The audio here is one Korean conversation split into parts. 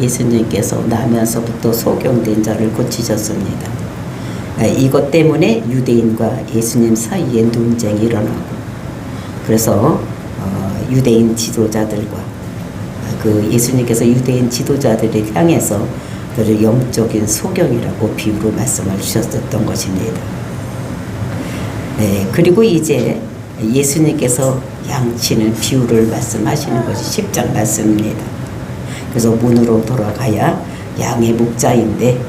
예수님께서 나면서부터 소경된 자를 고치셨습니다. 이것 때문에 유대인과 예수님 사이에 논쟁이 일어나고, 그래서 유대인 지도자들과 그 예수님께서 유대인 지도자들을 향해서 그를 영적인 소경이라고 비유로 말씀을 주셨던 것입니다. 그리고 이제 예수님께서 양치는 비유를 말씀하시는 것이 10장 말씀입니다. 그래서 문으로 돌아가야 양의 목자인데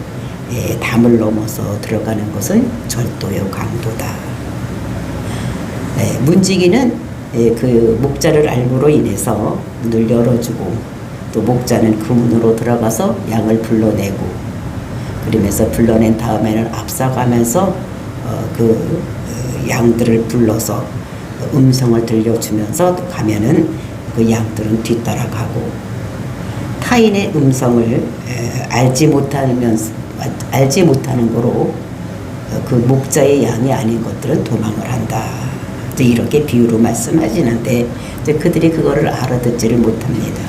담을 넘어서 들어가는 것은 절도요 강도다. 문지기는 그 목자를 알므로 인해서 문을 열어주고, 또 목자는 그 문으로 들어가서 양을 불러내고, 그러면서 불러낸 다음에는 앞서가면서 그 양들을 불러서 음성을 들려주면서 또 가면은 그 양들은 뒤따라가고, 타인의 음성을 알지 못하는 거로 그 목자의 양이 아닌 것들은 도망을 한다. 이렇게 비유로 말씀하시는데 그들이 그거를 알아듣지를 못합니다.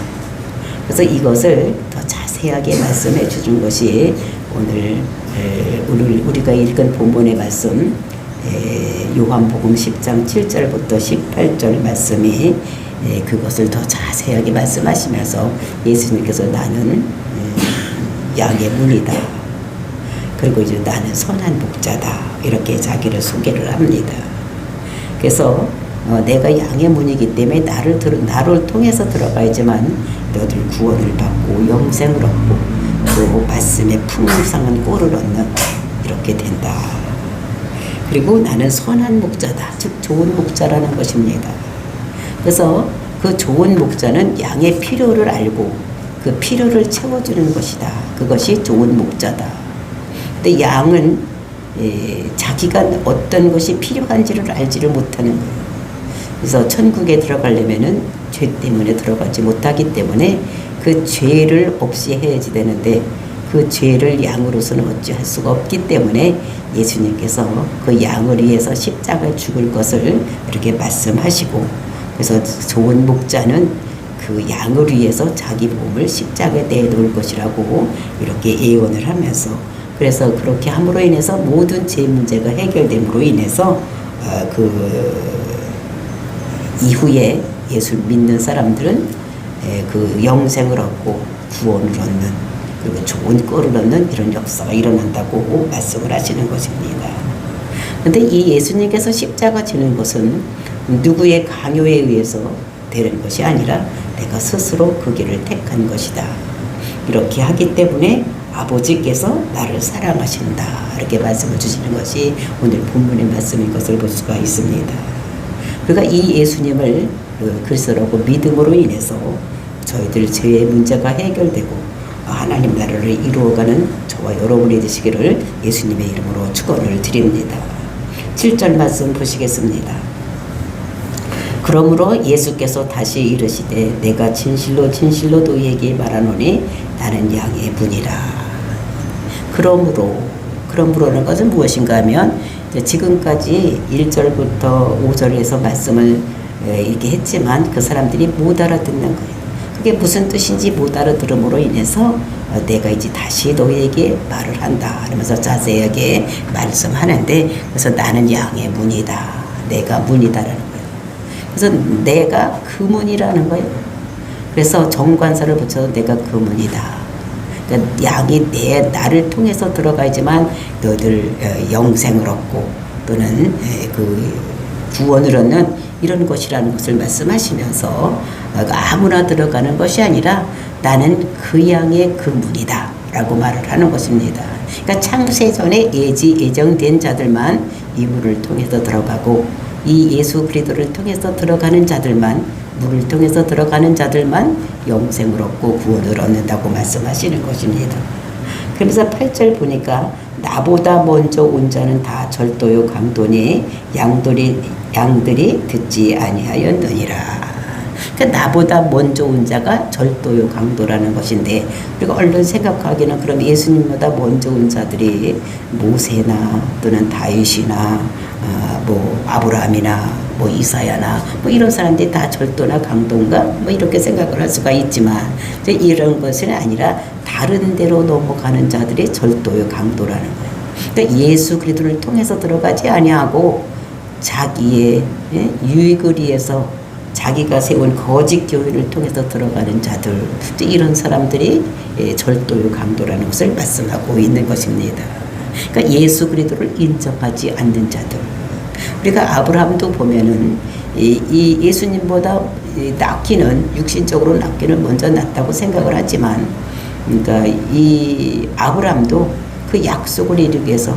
그래서 이것을 더 자세하게 말씀해 주신 것이 오늘 우리가 읽은 본문의 말씀, 요한복음 10장 7절부터 18절 말씀이 그것을 더 자세하게 말씀하시면서 예수님께서 나는 양의 문이다, 그리고 이제 나는 선한 목자다, 이렇게 자기를 소개를 합니다. 그래서 내가 양의 문이기 때문에 나를 통해서 들어가야지만 너들 구원을 받고 영생을 얻고 또 말씀의 풍성한 꼴을 얻는, 이렇게 된다. 그리고 나는 선한 목자다, 즉 좋은 목자라는 것입니다. 그래서 그 좋은 목자는 양의 필요를 알고 그 필요를 채워주는 것이다. 그것이 좋은 목자다. 근데 양은 자기가 어떤 것이 필요한지를 알지를 못하는 거예요. 그래서 천국에 들어가려면은 죄 때문에 들어가지 못하기 때문에 그 죄를 없이해야지 되는데, 그 죄를 양으로서는 어찌할 수가 없기 때문에 예수님께서 그 양을 위해서 십자가에 죽을 것을 이렇게 말씀하시고, 그래서 좋은 목자는 그 양을 위해서 자기 몸을 십자가에 내놓을 것이라고 이렇게 예언을 하면서, 그래서 그렇게 함으로 인해서 모든 죄 문제가 해결됨으로 인해서 그 이후에 예수를 믿는 사람들은 그 영생을 얻고 구원을 얻는, 그리고 좋은 꼴을 얻는 이런 역사가 일어난다고 말씀을 하시는 것입니다. 그런데 이 예수님께서 십자가 지는 것은 누구의 강요에 의해서 되는 것이 아니라 내가 스스로 그 길을 택한 것이다. 이렇게 하기 때문에 아버지께서 나를 사랑하신다, 이렇게 말씀을 주시는 것이 오늘 본문의 말씀인 것을 볼 수가 있습니다. 그러니까 이 예수님을 그리스도라고 믿음으로 인해서 저희들 죄의 문제가 해결되고 하나님 나라를 이루어가는 저와 여러분이 되시기를 예수님의 이름으로 축원을 드립니다. 7절 말씀 보시겠습니다. 그러므로 예수께서 다시 이르시되 내가 진실로 진실로 너희에게 말하노니 나는 양의 문이라. 그러므로는 것은 무엇인가 하면 지금까지 1절부터 5절에서 말씀을 이렇게 했지만 그 사람들이 못 알아듣는 거예요. 그게 무슨 뜻인지 못 알아들음으로 인해서 내가 이제 다시 너희에게 말을 한다 하면서 자세하게 말씀하는데, 그래서 나는 양의 문이다, 내가 문이다라는 거예요. 그래서 내가 그 문이라는 거예요. 그래서 정관사를 붙여서 내가 그 문이다. 그러니까 양이 나를 통해서 들어가야지만 너희들 영생을 얻고 또는 그 구원을 얻는 이런 것이라는 것을 말씀하시면서 아무나 들어가는 것이 아니라 나는 그 양의 그 문이다 라고 말을 하는 것입니다. 그러니까 창세전에 예정된 자들만 이 문을 통해서 들어가고, 이 예수 그리스도를 통해서 들어가는 자들만, 문을 통해서 들어가는 자들만 영생을 얻고 구원을 얻는다고 말씀하시는 것입니다. 그러면서 8절 보니까 나보다 먼저 온 자는 다 절도요 강도니 양들이 듣지 아니하였느니라. 그러니까 나보다 먼저 온 자가 절도요 강도라는 것인데, 우리가 얼른 생각하기는 그럼 예수님보다 먼저 온 자들이 모세나 또는 다윗이나 뭐 아브라함이나 뭐 이사야나 뭐 이런 사람들이 다 절도나 강도인가 뭐 이렇게 생각을 할 수가 있지만 이런 것은 아니라 다른 데로 넘어가는 자들이 절도요 강도라는 거예요. 그러니까 예수 그리스도를 통해서 들어가지 아니하고 자기의 유익을 위해서 자기가 세운 거짓 교회를 통해서 들어가는 자들, 이런 사람들이 절도요 강도라는 것을 말씀하고 있는 것입니다. 그러니까 예수 그리스도를 인정하지 않는 자들. 우리가 아브라함도 보면은 이 예수님보다 낳기는 육신적으로 낳기는 먼저 낳았다고 생각을 하지만, 그러니까 이 아브라함도 그 약속을 이루기 위해서,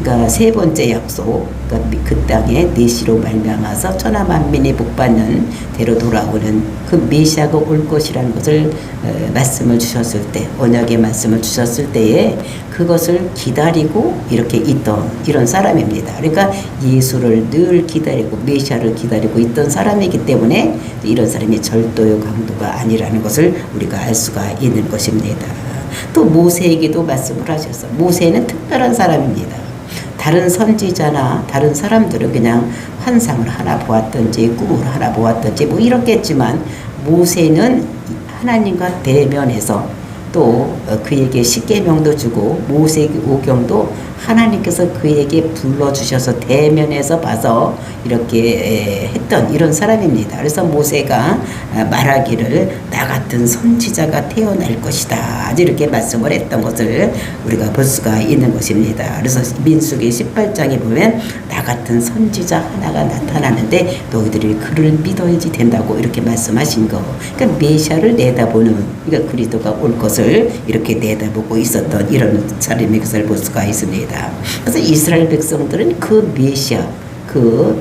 그러니까 세 번째 약속, 그러니까 그 땅에 내시로 말미암아서 천하 만민이 복받는 대로 돌아오는 그 메시아가 올 것이라는 것을 말씀을 주셨을 때, 언약의 말씀을 주셨을 때에 그것을 기다리고 이렇게 있던 이런 사람입니다. 그러니까 예수를 늘 기다리고 메시아를 기다리고 있던 사람이기 때문에 이런 사람이 절도요 강도가 아니라는 것을 우리가 알 수가 있는 것입니다. 또 모세에게도 말씀을 하셨어. 모세는 특별한 사람입니다. 다른 선지자나 다른 사람들은 그냥 환상을 하나 보았든지 꿈을 하나 보았든지 뭐 이렇겠지만, 모세는 하나님과 대면해서 또 그에게 십계명도 주고 모세오경도 하나님께서 그에게 불러주셔서 대면해서 봐서 이렇게 했던 이런 사람입니다. 그래서 모세가 말하기를 나 같은 선지자가 태어날 것이다 이렇게 말씀을 했던 것을 우리가 볼 수가 있는 것입니다. 그래서 민수기 18장에 보면 나 같은 선지자 하나가 나타나는데 너희들이 그를 믿어야지 된다고 이렇게 말씀하신 거. 그러니까 메시아를 내다보는, 그러니까 그리스도가 올 것을 이렇게 내다보고 있었던 이런 사람의 것을 볼 수가 있습니다. 그래서 이스라엘 백성들은 그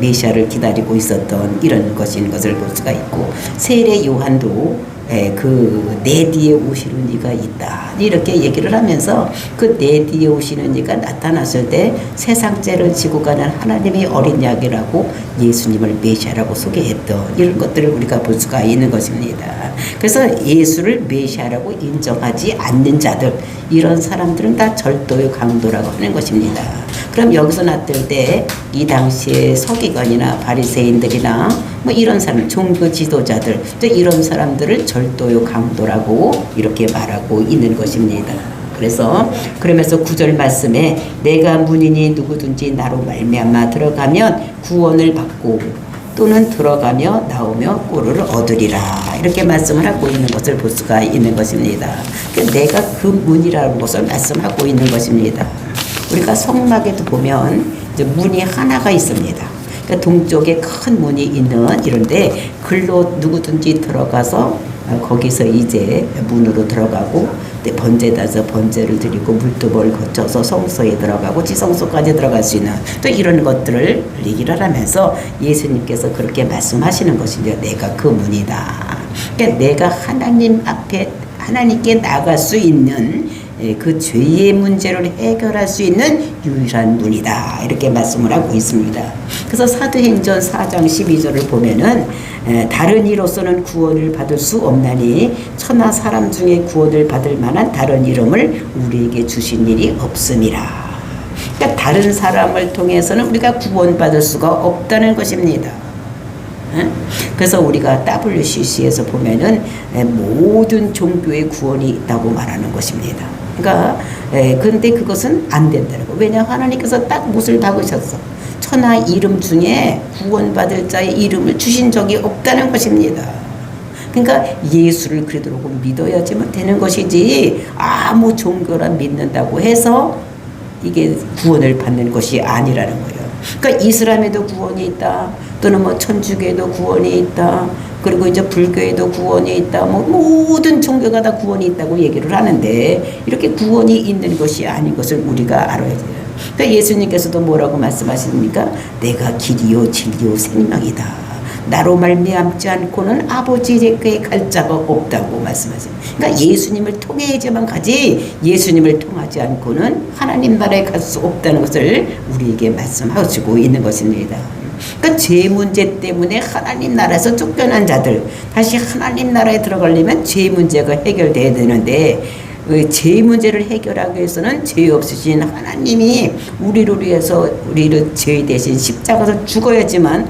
메시아를 기다리고 있었던 이런 것인 것을 볼 수가 있고, 세례 요한도 그 내 뒤에 오시는 이가 있다 이렇게 얘기를 하면서 그 내 뒤에 오시는 이가 나타났을 때 세상 죄를 지고 가는 하나님의 어린 양이라고 예수님을 메시아라고 소개했던 이런 것들을 우리가 볼 수가 있는 것입니다. 그래서 예수를 메시아라고 인정하지 않는 자들, 이런 사람들은 다 절도의 강도라고 하는 것입니다. 그럼 여기서 났을 때 이 당시에 서기관이나 바리새인들이나 뭐 이런 사람, 종교 지도자들, 이런 사람들을 절도의 강도라고 이렇게 말하고 있는 것입니다. 그래서 그러면서 9절 말씀에 내가 문이니 누구든지 나로 말미암아 들어가면 구원을 받고 또는 들어가며 나오며 꼴을 얻으리라 이렇게 말씀을 하고 있는 것을 볼 수가 있는 것입니다. 그러니까 내가 그 문이라는 것을 말씀하고 있는 것입니다. 우리가 성막에도 보면 이제 문이 하나가 있습니다. 그러니까 동쪽에 큰 문이 있는 이런데 글로 누구든지 들어가서 거기서 이제 문으로 들어가고 번제다서 번제를 드리고 물두벌 거쳐서 성소에 들어가고 지성소까지 들어갈 수 있는 또 이런 것들을 얘기를 하면서 예수님께서 그렇게 말씀하시는 것인데 내가 그 문이다. 그러니까 내가 하나님 앞에 하나님께 나갈 수 있는 그 죄의 문제를 해결할 수 있는 유일한 문이다 이렇게 말씀을 하고 있습니다. 그래서 사도행전 4장 12절을 보면은 다른 이로서는 구원을 받을 수 없나니 천하 사람 중에 구원을 받을 만한 다른 이름을 우리에게 주신 일이 없음이라. 그러니까 다른 사람을 통해서는 우리가 구원받을 수가 없다는 것입니다. 그래서 우리가 WCC에서 보면은 모든 종교의 구원이 있다고 말하는 것입니다. 그러니까 근데 그것은 안 된다는 거. 왜냐 하나님께서 딱 못을 박으셨어. 천하 이름 중에 구원받을 자의 이름을 주신 적이 없다는 것입니다. 그러니까 예수를 그리스도로 믿어야지만 되는 것이지 아무 종교라 믿는다고 해서 이게 구원을 받는 것이 아니라는 거예요. 그러니까 이슬람에도 구원이 있다. 또는 뭐 천주교에도 구원이 있다. 그리고 이제 불교에도 구원이 있다. 뭐 모든 종교가 다 구원이 있다고 얘기를 하는데 이렇게 구원이 있는 것이 아닌 것을 우리가 알아야 돼요. 그러니까 예수님께서도 뭐라고 말씀하십니까? 내가 길이요 진리요 생명이다. 나로 말미암지 않고는 아버지에게 갈 자가 없다고 말씀하세요. 그러니까 예수님을 통해야지만 가지 예수님을 통하지 않고는 하나님 나라에 갈 수 없다는 것을 우리에게 말씀하시고 있는 것입니다. 그러니까 죄 문제 때문에 하나님 나라에서 쫓겨난 자들 다시 하나님 나라에 들어가려면 죄 문제가 해결돼야 되는데 죄 문제를 해결하기 위해서는 죄 없으신 하나님이 우리를 위해서 우리를 죄 대신 십자가에서 죽어야지만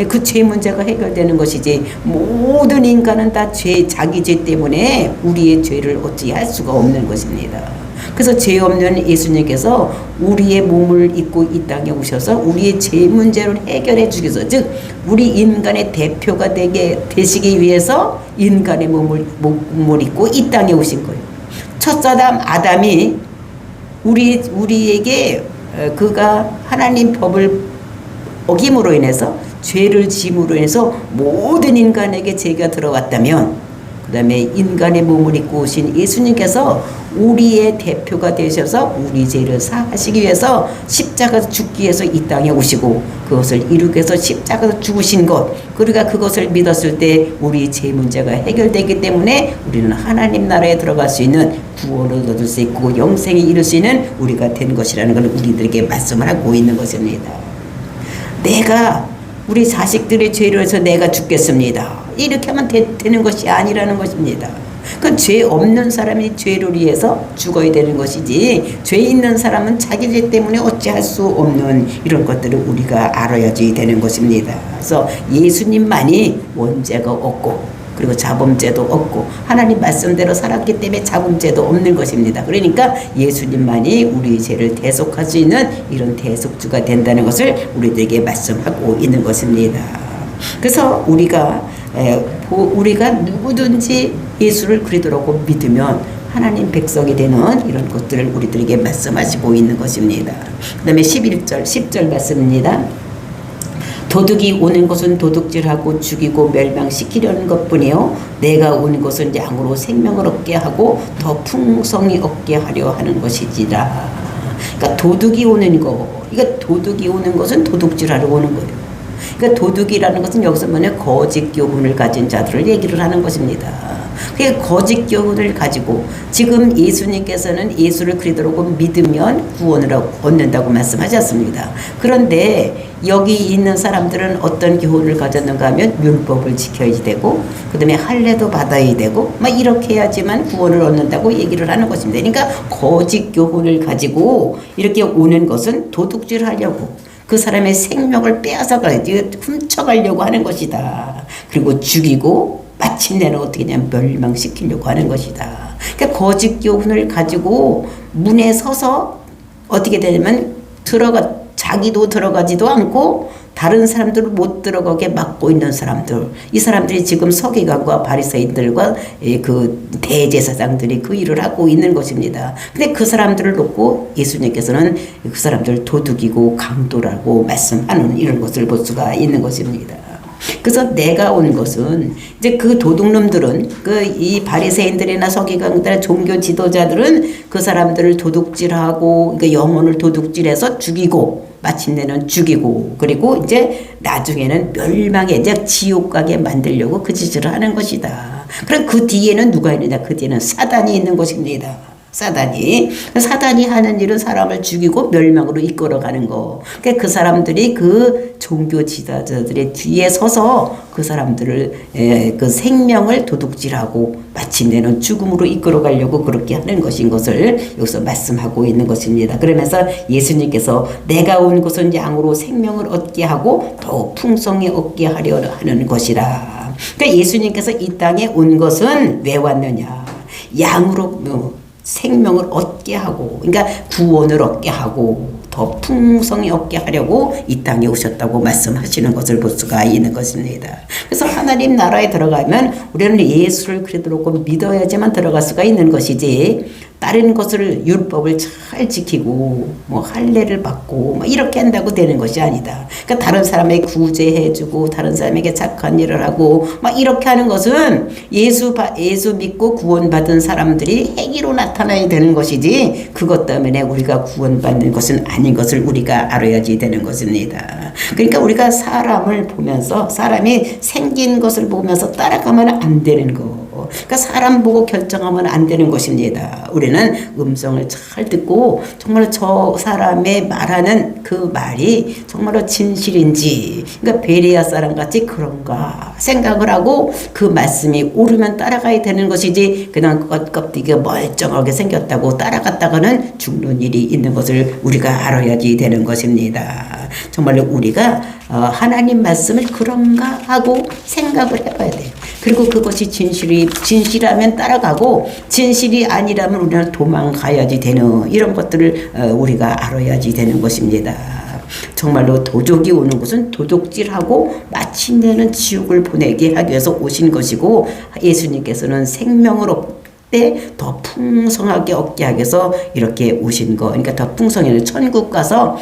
그 죄 문제가 해결되는 것이지 모든 인간은 다 자기 죄 때문에 우리의 죄를 어찌할 수가 없는 것입니다. 그래서 죄 없는 예수님께서 우리의 몸을 입고 이 땅에 오셔서 우리의 죄 문제를 해결해 주기 위해서, 즉 우리 인간의 대표가 되시기 위해서 인간의 몸을 입고 이 땅에 오신 거예요. 첫 사람 아담이 우리에게 그가 하나님 법을 어김으로 인해서 죄를 짐으로 인해서 모든 인간에게 죄가 들어왔다면, 그 다음에 인간의 몸을 입고 오신 예수님께서 우리의 대표가 되셔서 우리 죄를 사하시기 위해서 십자가에서 죽기 위해서 이 땅에 오시고 그것을 이루기 위해서 십자가에서 죽으신 것, 우리가 그것을 믿었을 때 우리 죄 문제가 해결되기 때문에 우리는 하나님 나라에 들어갈 수 있는 구원을 얻을 수 있고 영생에 이룰 수 있는 우리가 된 것이라는 걸 우리들에게 말씀을 하고 있는 것입니다. 우리 자식들의 죄를 해서 내가 죽겠습니다, 이렇게 하면 되는 것이 아니라는 것입니다. 그건 죄 없는 사람이 죄를 위해서 죽어야 되는 것이지, 죄 있는 사람은 자기 죄 때문에 어찌할 수 없는 이런 것들을 우리가 알아야지 되는 것입니다. 그래서 예수님만이 원죄가 없고 그리고 자범죄도 없고 하나님 말씀대로 살았기 때문에 자범죄도 없는 것입니다. 그러니까 예수님만이 우리의 죄를 대속할 수 있는 이런 대속주가 된다는 것을 우리들에게 말씀하고 있는 것입니다. 그래서 우리가 누구든지 예수를 그리스도라고 믿으면 하나님 백성이 되는 이런 것들을 우리들에게 말씀하시고 있는 것입니다. 그 다음에 11절 10절 말씀입니다. 도둑이 오는 것은 도둑질하고 죽이고 멸망시키려는 것뿐이요 내가 온 것은 양으로 생명을 얻게 하고 더 풍성히 얻게 하려 하는 것이지라. 그러니까 도둑이 오는 것은 도둑질하러 오는 거예요. 그러니까 도둑이라는 것은 여기서 뭐냐, 거짓 교훈을 가진 자들을 얘기를 하는 것입니다. 그 거짓 교훈을 가지고 지금 예수님께서는 예수를 그리스도라고 믿으면 구원을 얻는다고 말씀하셨습니다. 그런데 여기 있는 사람들은 어떤 교훈을 가졌는가 하면 율법을 지켜야 되고 그 다음에 할례도 받아야 되고 막 이렇게 해야지만 구원을 얻는다고 얘기를 하는 것입니다. 그러니까 거짓 교훈을 가지고 이렇게 오는 것은 도둑질하려고, 그 사람의 생명을 빼앗아가야지 훔쳐가려고 하는 것이다. 그리고 죽이고 마침내는 어떻게 하냐면 멸망시키려고 하는 것이다. 그러니까 거짓 교훈을 가지고 문에 서서 어떻게 되냐면 자기도 들어가지도 않고 다른 사람들을 못 들어가게 막고 있는 사람들, 이 사람들이 지금 서기관과 바리새인들과 그 대제사장들이 그 일을 하고 있는 것입니다. 근데 그 사람들을 놓고 예수님께서는 그 사람들을 도둑이고 강도라고 말씀하는 이런 것을 볼 수가 있는 것입니다. 그래서 내가 온 것은 이제 그 도둑놈들은 이 바리새인들이나 서기관들이나 종교 지도자들은 그 사람들을 도둑질하고 그러니까 영혼을 도둑질해서 죽이고 마침내는 죽이고 그리고 이제 나중에는 멸망에 이제 지옥 가게 만들려고 그 짓을 하는 것이다. 그럼 그 뒤에는 누가 있느냐? 그 뒤에는 사단이 있는 것입니다. 사단이 하는 일은 사람을 죽이고 멸망으로 이끌어가는 거. 그러니까 그 사람들이 그 종교 지도자들의 뒤에 서서 그 사람들을 그 생명을 도둑질하고 마침내는 죽음으로 이끌어가려고 그렇게 하는 것인 것을 여기서 말씀하고 있는 것입니다. 그러면서 예수님께서 내가 온 것은 양으로 생명을 얻게 하고 더 풍성히 얻게 하려 하는 것이라. 그러니까 예수님께서 이 땅에 온 것은 왜 왔느냐? 양으로 생명을 얻게 하고, 그러니까 구원을 얻게 하고 더 풍성히 얻게 하려고 이 땅에 오셨다고 말씀하시는 것을 볼 수가 있는 것입니다. 그래서 하나님 나라에 들어가면 우리는 예수를 그리스도로 믿어야지만 들어갈 수가 있는 것이지, 다른 것을 율법을 잘 지키고 뭐 할례를 받고 이렇게 한다고 되는 것이 아니다. 그러니까 다른 사람에게 구제해주고 다른 사람에게 착한 일을 하고 막 이렇게 하는 것은 예수 믿고 구원받은 사람들이 행위로 나타나야 되는 것이지, 그것 때문에 우리가 구원받는 것은 아닌 것을 우리가 알아야지 되는 것입니다. 그러니까 우리가 사람을 보면서 사람이 생긴 것을 보면서 따라가면 안 되는 거. 그러니까 사람 보고 결정하면 안 되는 것입니다. 우리는 음성을 잘 듣고 정말 저 사람의 말하는 그 말이 정말로 진실인지, 그러니까 베레아 사람 같이 그런가 생각을 하고 그 말씀이 옳으면 따라가야 되는 것이지, 그냥 껍데기가 멀쩡하게 생겼다고 따라갔다가는 죽는 일이 있는 것을 우리가 알아야지 되는 것입니다. 정말로 우리가 하나님 말씀을 그런가 하고 생각을 해봐야 돼요. 그리고 그것이 진실하면 따라가고, 진실이 아니라면 우리는 도망가야지 되는 이런 것들을 우리가 알아야지 되는 것입니다. 정말로 도적이 오는 것은 도둑질하고 마침내는 지옥을 보내게 하기 위해서 오신 것이고, 예수님께서는 생명을 때 더 풍성하게 얻게 하기 위해서 이렇게 오신 거, 그러니까 더 풍성해서 천국 가서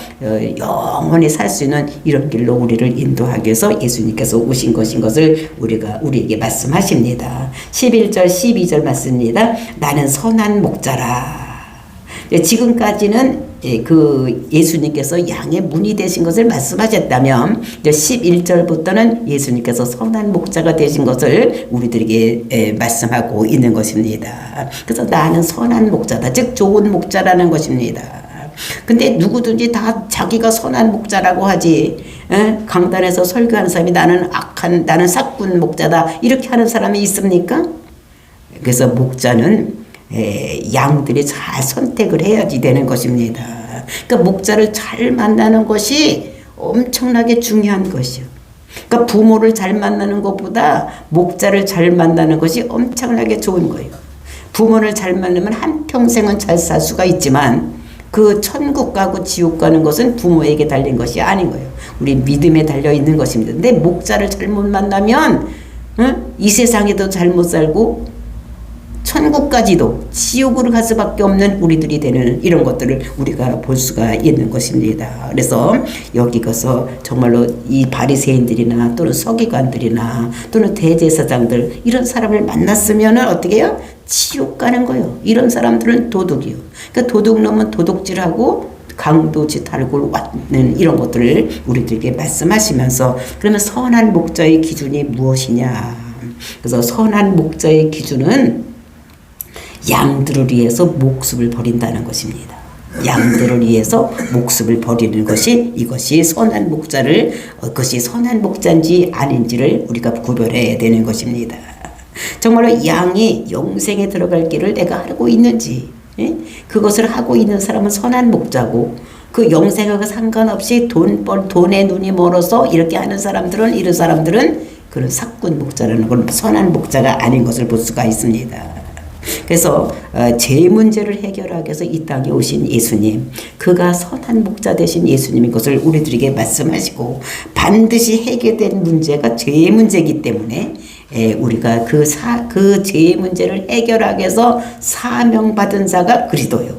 영원히 살 수 있는 이런 길로 우리를 인도하기 위해서 예수님께서 오신 것인 것을 우리에게 말씀하십니다. 11절 12절 말씀입니다. 나는 선한 목자라. 지금까지는 그 예수님께서 양의 문이 되신 것을 말씀하셨다면, 11절부터는 예수님께서 선한 목자가 되신 것을 우리들에게 말씀하고 있는 것입니다. 그래서 나는 선한 목자다, 즉 좋은 목자라는 것입니다. 근데 누구든지 다 자기가 선한 목자라고 하지, 강단에서 설교하는 사람이 나는 사꾼 목자다 이렇게 하는 사람이 있습니까? 그래서 목자는 양들이 잘 선택을 해야지 되는 것입니다. 그러니까 목자를 잘 만나는 것이 엄청나게 중요한 것이요. 그러니까 부모를 잘 만나는 것보다 목자를 잘 만나는 것이 엄청나게 좋은 거예요. 부모를 잘 만나면 한평생은 잘 살 수가 있지만, 그 천국 가고 지옥 가는 것은 부모에게 달린 것이 아닌 거예요. 우리 믿음에 달려 있는 것입니다. 근데 목자를 잘못 만나면 이 세상에도 잘못 살고 천국까지도 지옥으로 갈 수밖에 없는 우리들이 되는 이런 것들을 우리가 볼 수가 있는 것입니다. 그래서 여기 가서 정말로 이 바리새인들이나 또는 서기관들이나 또는 대제사장들, 이런 사람을 만났으면 어떻게 해요? 지옥 가는 거예요. 이런 사람들은 도둑이요. 그러니까 도둑놈은 도둑질하고 강도지 달고 왔는 이런 것들을 우리들에게 말씀하시면서, 그러면 선한 목자의 기준이 무엇이냐? 그래서 선한 목자의 기준은 양들을 위해서 목숨을 버린다는 것입니다. 양들을 위해서 목숨을 버리는 것이, 이것이 선한 목자를, 그것이 선한 목자인지 아닌지를 우리가 구별해야 되는 것입니다. 정말로 양이 영생에 들어갈 길을 내가 하고 있는지, 그것을 하고 있는 사람은 선한 목자고, 그 영생하고 상관없이 돈에 눈이 멀어서 이렇게 하는 사람들은, 이런 사람들은 그런 사꾼 목자라는 건 선한 목자가 아닌 것을 볼 수가 있습니다. 그래서 죄 문제를 해결하기 위해서 이 땅에 오신 예수님, 그가 선한 목자 되신 예수님인 것을 우리들에게 말씀하시고, 반드시 해결된 문제가 죄의 문제이기 때문에 우리가 그 죄의 문제를 해결하기 위해서 사명받은 자가 그리스도요.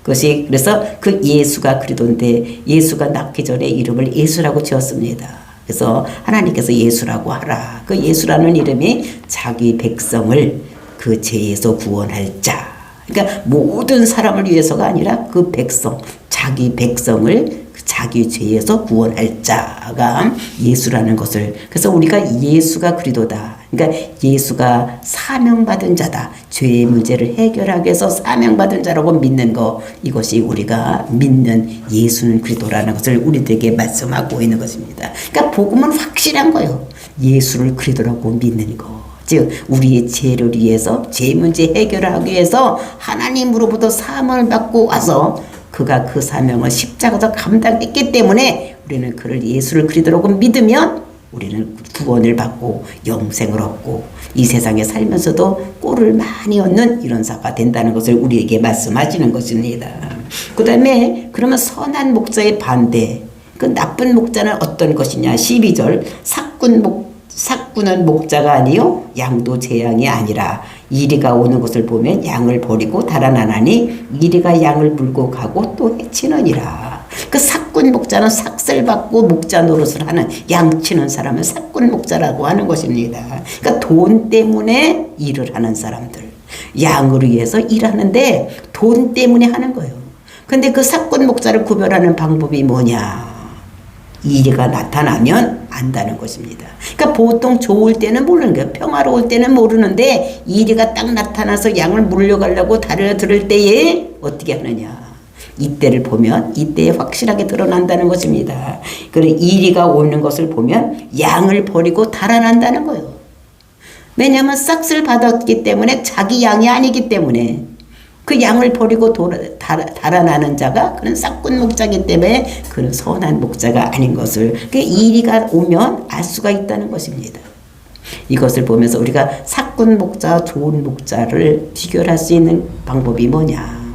그것이 그래서 그 예수가 그리스도인데, 예수가 낳기 전에 이름을 예수라고 지었습니다. 그래서 하나님께서 예수라고 하라. 그 예수라는 이름이 자기 백성을 그 죄에서 구원할 자, 그러니까 모든 사람을 위해서가 아니라 그 백성, 자기 백성을 자기 죄에서 구원할 자가 예수라는 것을, 그래서 우리가 예수가 그리스도다, 그러니까 예수가 사명받은 자다, 죄의 문제를 해결하기 위해서 사명받은 자라고 믿는 것, 이것이 우리가 믿는 예수는 그리스도라는 것을 우리들에게 말씀하고 있는 것입니다. 그러니까 복음은 확실한 거예요. 예수를 그리스도라고 믿는 것, 즉 우리의 죄를 위해서, 죄 문제 해결을 하기 위해서 하나님으로부터 사명을 받고 와서 그가 그 사명을 십자가에서 감당했기 때문에 우리는 그를 예수를 그리스도라고 믿으면 우리는 구원을 받고 영생을 얻고 이 세상에 살면서도 꼴을 많이 얻는 이런 자가 된다는 것을 우리에게 말씀하시는 것입니다. 그 다음에 그러면 선한 목자의 반대, 그 나쁜 목자는 어떤 것이냐? 12절 사꾼은 목자가 아니요 양도 제 양이 아니라, 이리가 오는 것을 보면 양을 버리고 달아나나니 이리가 양을 물고 가고 또 해치느니라. 그 사꾼 목자는 삭슬 받고 목자 노릇을 하는, 양치는 사람은 사꾼 목자라고 하는 것입니다. 그러니까 돈 때문에 일을 하는 사람들, 양을 위해서 일하는데 돈 때문에 하는 거예요. 근데 그 사꾼 목자를 구별하는 방법이 뭐냐? 이리가 나타나면 안다는 것입니다. 그러니까 보통 좋을 때는 모르는 거예요. 평화로울 때는 모르는데 이리가 딱 나타나서 양을 물려가려고 달려들 때에 어떻게 하느냐. 이때를 보면 이때에 확실하게 드러난다는 것입니다. 그리고 이리가 오는 것을 보면 양을 버리고 달아난다는 거예요. 왜냐하면 싹쓸 받았기 때문에 자기 양이 아니기 때문에 그 양을 버리고 달아나는 자가 그는 싹군 목자이기 때문에 그는 선한 목자가 아닌 것을 그 이리가 오면 알 수가 있다는 것입니다. 이것을 보면서 우리가 싹군 목자와 좋은 목자를 비교할 수 있는 방법이 뭐냐.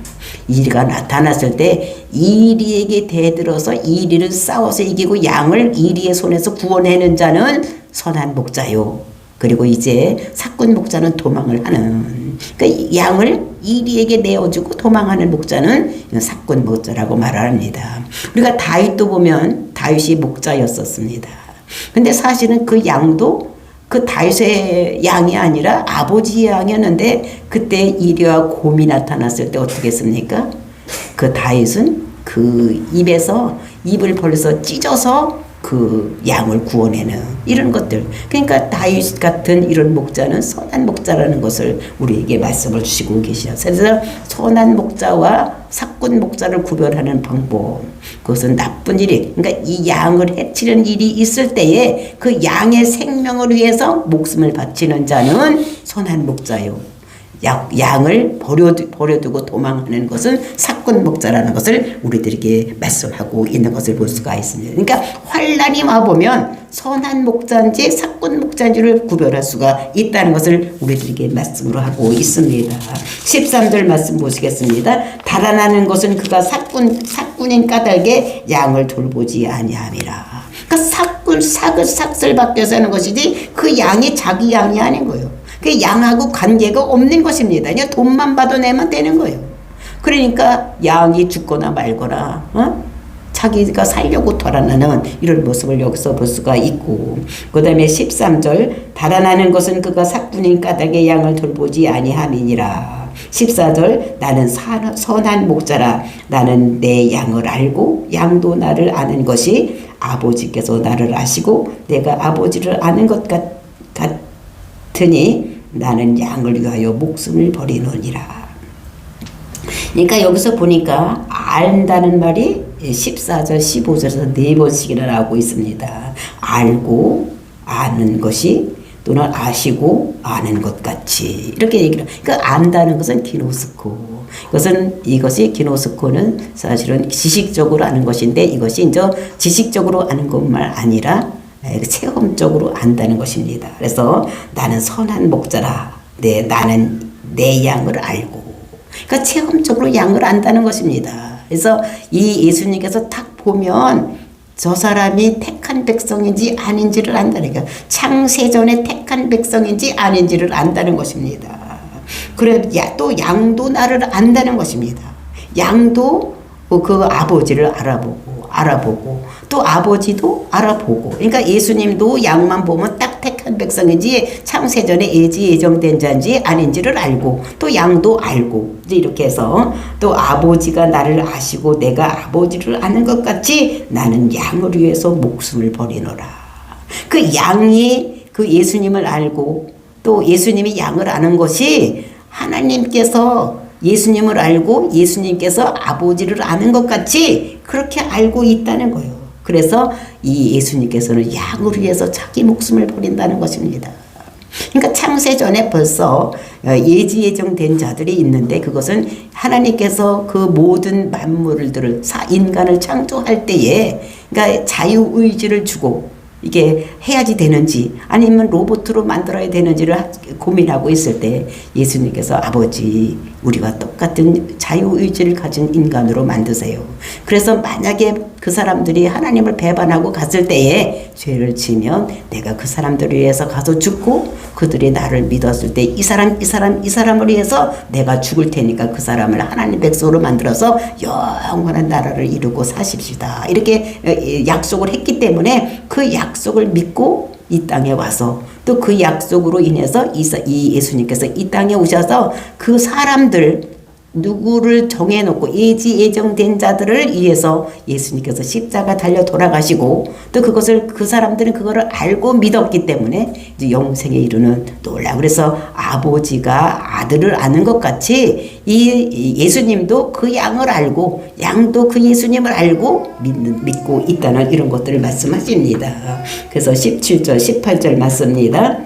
이리가 나타났을 때 이리에게 대들어서 이리를 싸워서 이기고 양을 이리의 손에서 구원해낸 자는 선한 목자요. 그리고 이제 삭군 목자는 도망을 하는, 그러니까 양을 이리에게 내어주고 도망하는 목자는 삭군 목자라고 말합니다. 우리가 다윗도 보면 다윗이 목자였었습니다. 근데 사실은 그 양도 그 다윗의 양이 아니라 아버지의 양이었는데 그때 이리와 곰이 나타났을 때 어떻게 했습니까? 그 다윗은 그 입에서 입을 벌려서 찢어서 그 양을 구원해는 이런 것들. 그러니까 다윗 같은 이런 목자는 선한 목자라는 것을 우리에게 말씀을 주시고 계시죠. 그래서 선한 목자와 삭군 목자를 구별하는 방법. 그것은 나쁜 일이, 그러니까 이 양을 해치는 일이 있을 때에 그 양의 생명을 위해서 목숨을 바치는 자는 선한 목자요. 양을 버려두고 도망하는 것은 삭군 목자라는 것을 우리들에게 말씀하고 있는 것을 볼 수가 있습니다. 그러니까 환난이 와보면 선한 목자인지 삭군 목자인지를 구별할 수가 있다는 것을 우리들에게 말씀으로 하고 있습니다. 13절 말씀 보시겠습니다. 달아나는 것은 그가 삭군인 까닭에 양을 돌보지 아니함이라. 그러니까 삭을 바뀌어서 하는 것이지 그 양이 자기 양이 아닌 거예요. 그 양하고 관계가 없는 것입니다. 그냥 돈만 받아내면 되는 거예요. 그러니까 양이 죽거나 말거나 자기가 살려고 달아나는 이런 모습을 여기서 볼 수가 있고, 그 다음에 13절 달아나는 것은 그가 삭군인 까닭에 양을 돌보지 아니함이니라. 14절 나는 선한 목자라. 나는 내 양을 알고 양도 나를 아는 것이 아버지께서 나를 아시고 내가 아버지를 아는 것 같으니 나는 양을 위하여 목숨을 버리노니라. 그러니까 여기서 보니까 안다는 말이 14절 15절에서 4번씩이나 나오고 있습니다. 알고 아는 것이 또는 아시고 아는 것 같이 이렇게 얘기를. 그러니까 안다는 것은 기노스코. 이것이 기노스코는 사실은 지식적으로 아는 것인데 이것이 이제 지식적으로 아는 것만 아니라 체험적으로 안다는 것입니다. 그래서 나는 선한 목자라. 나는 내 양을 알고. 그러니까 체험적으로 양을 안다는 것입니다. 그래서 이 예수님께서 딱 보면 저 사람이 택한 백성인지 아닌지를 안다는 거예요. 창세전에 택한 백성인지 아닌지를 안다는 것입니다. 그래 또 양도 나를 안다는 것입니다. 양도 그 아버지를 알아보고 또 아버지도 알아보고. 그러니까 예수님도 양만 보면 딱 택한 백성인지 창세전에 예정된 자인지 아닌지를 알고 또 양도 알고 이제 이렇게 해서 또 아버지가 나를 아시고 내가 아버지를 아는 것 같이 나는 양을 위해서 목숨을 버리노라. 그 양이 그 예수님을 알고 또 예수님이 양을 아는 것이 하나님께서 예수님을 알고 예수님께서 아버지를 아는 것 같이 그렇게 알고 있다는 거예요. 그래서 이 예수님께서는 양을 위해서 자기 목숨을 버린다는 것입니다. 그러니까 창세전에 벌써 예정된 자들이 있는데 그것은 하나님께서 그 모든 만물들을 인간을 창조할 때에 그러니까 자유의지를 주고 이게 해야지 되는지 아니면 로봇으로 만들어야 되는지를 고민하고 있을 때 예수님께서 아버지 우리와 똑같은 자유의지를 가진 인간으로 만드세요. 그래서 만약에 그 사람들이 하나님을 배반하고 갔을 때에 죄를 지면 내가 그 사람들을 위해서 가서 죽고 그들이 나를 믿었을 때 이 사람을 위해서 내가 죽을 테니까 그 사람을 하나님 백성으로 만들어서 영원한 나라를 이루고 사십시다. 이렇게 약속을 했기 때문에 그 약속을 믿고 이 땅에 와서 또 그 약속으로 인해서 이 예수님께서 이 땅에 오셔서 그 사람들 누구를 정해놓고 예정된 자들을 위해서 예수님께서 십자가 달려 돌아가시고 또 그것을 그 사람들은 그거를 알고 믿었기 때문에 이제 영생에 이르는 놀라. 그래서 아버지가 아들을 아는 것 같이 이 예수님도 그 양을 알고 양도 그 예수님을 알고 믿고 있다는 이런 것들을 말씀하십니다. 그래서 17절 18절 맞습니다.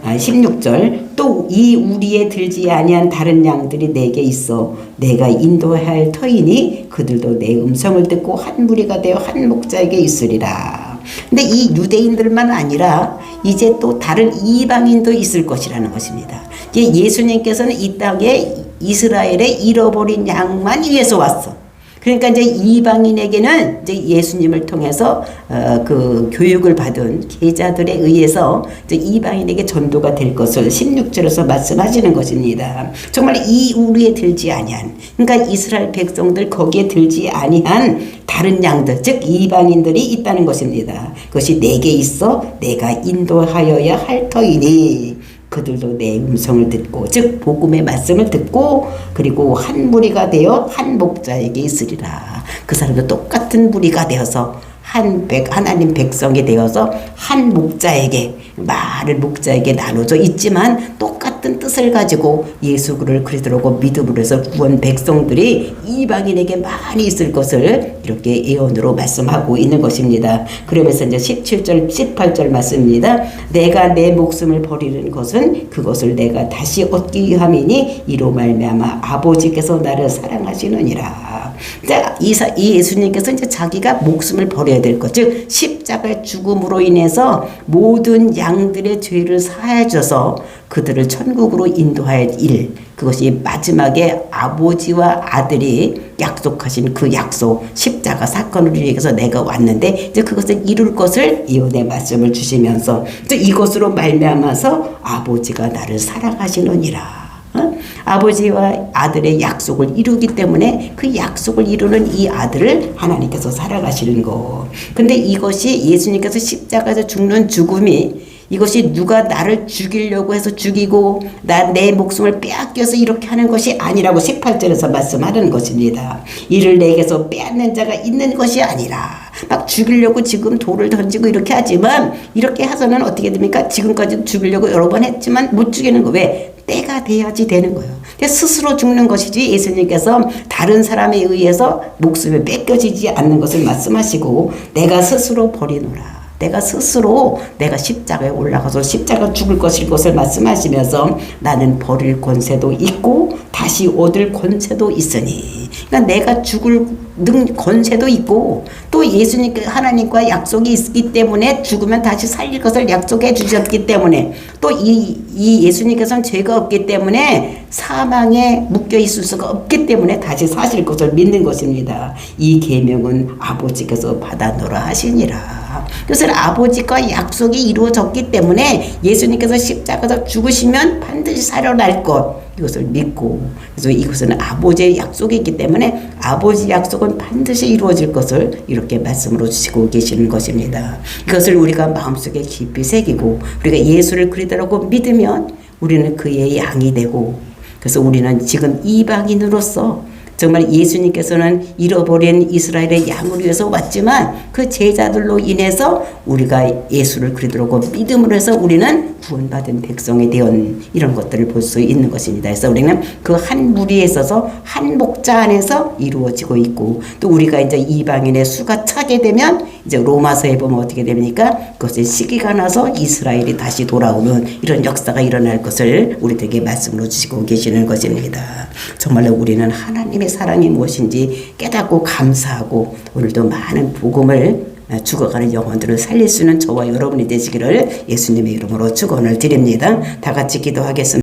16절 또 이 우리에 들지 아니한 다른 양들이 내게 있어 내가 인도할 터이니 그들도 내 음성을 듣고 한 무리가 되어 한 목자에게 있으리라. 근데 이 유대인들만 아니라 이제 또 다른 이방인도 있을 것이라는 것입니다. 예수님께서는 이 땅에 이스라엘의 잃어버린 양만 위해서 왔어. 그러니까 이제 이방인에게는 이제 예수님을 통해서 그 교육을 받은 제자들에 의해서 이제 이방인에게 전도가 될 것을 16절에서 말씀하시는 것입니다. 정말 이 우리에 들지 아니한, 그러니까 이스라엘 백성들 거기에 들지 아니한 다른 양들, 즉 이방인들이 있다는 것입니다. 그것이 내게 있어 내가 인도하여야 할 터이니 그들도 내 음성을 듣고, 즉 복음의 말씀을 듣고 그리고 한 무리가 되어 한 목자에게 있으리라. 그 사람도 똑같은 무리가 되어서 하나님 백성이 되어서 한 목자에게, 말을 목자에게 나눠져 있지만 똑같은 뜻을 가지고 예수 그리스도로 믿음으로 해서 구원 백성들이 이방인에게 많이 있을 것을 이렇게 예언으로 말씀하고 있는 것입니다. 그러면서 이제 17절 18절 말씀입니다. 내가 내 목숨을 버리는 것은 그것을 내가 다시 얻기 위함이니 이로 말미암아 아버지께서 나를 사랑하시느니라. 이 예수님께서 이제 자기가 목숨을 버려야 될 것, 즉 십자가의 죽음으로 인해서 모든 양들의 죄를 사해 줘서 그들을 천국으로 인도할 일, 그것이 마지막에 아버지와 아들이 약속하신 그 약속, 십자가 사건을 위해서 내가 왔는데 이제 그것을 이룰 것을 예언의 말씀을 주시면서 이것으로 말미암아서 아버지가 나를 사랑하시느니라. 아버지와 아들의 약속을 이루기 때문에 그 약속을 이루는 이 아들을 하나님께서 사랑하시는 것. 근데 이것이 예수님께서 십자가에서 죽는 죽음이, 이것이 누가 나를 죽이려고 해서 죽이고 내 목숨을 빼앗겨서 이렇게 하는 것이 아니라고 18절에서 말씀하는 것입니다. 이를 내게서 빼앗는 자가 있는 것이 아니라, 막 죽이려고 지금 돌을 던지고 이렇게 하지만 이렇게 해서는 어떻게 됩니까? 지금까지 죽이려고 여러 번 했지만 못 죽이는 거. 왜? 때가 돼야지 되는 거예요. 스스로 죽는 것이지 예수님께서 다른 사람에 의해서 목숨이 뺏겨지지 않는 것을 말씀하시고 내가 스스로 버리노라. 내가 스스로 내가 십자가에 올라가서 십자가 죽을 것일 것을 말씀하시면서 나는 버릴 권세도 있고 다시 얻을 권세도 있으니, 그러니까 내가 죽을 권세도 있고 또 예수님께 하나님과 약속이 있기 때문에 죽으면 다시 살릴 것을 약속해 주셨기 때문에 또 이 예수님께서는 죄가 없기 때문에 사망에 묶여 있을 수가 없기 때문에 다시 사실 것을 믿는 것입니다. 이 계명은 아버지께서 받아노라 하시니라. 그래서 아버지과 약속이 이루어졌기 때문에 예수님께서 십자가에서 죽으시면 반드시 살아날 것, 이것을 믿고, 그래서 이것은 아버지의 약속이기 때문에 아버지 약속은 반드시 이루어질 것을 이렇게 말씀으로 주시고 계시는 것입니다. 이것을 우리가 마음속에 깊이 새기고 우리가 예수를 그리스도라고 믿으면 우리는 그의 양이 되고, 그래서 우리는 지금 이방인으로서 정말 예수님께서는 잃어버린 이스라엘의 양을 위해서 왔지만 그 제자들로 인해서 우리가 예수를 그리스도로 믿음으로 해서 우리는 구원받은 백성이 되온 이런 것들을 볼 수 있는 것입니다. 그래서 우리는 그 한 무리에 있어서 한 목자 안에서 이루어지고 있고, 또 우리가 이제 이방인의 수가 차게 되면 이제 로마서에 보면 어떻게 됩니까? 그것이 시기가 나서 이스라엘이 다시 돌아오는 이런 역사가 일어날 것을 우리들에게 말씀으로 주시고 계시는 것입니다. 정말로 우리는 하나님의 사랑이 무엇인지 깨닫고 감사하고 오늘도 많은 복음을 죽어가는 영혼들을 살릴 수 있는 저와 여러분이 되시기를 예수님의 이름으로 축원을 드립니다. 다 같이 기도하겠습니다.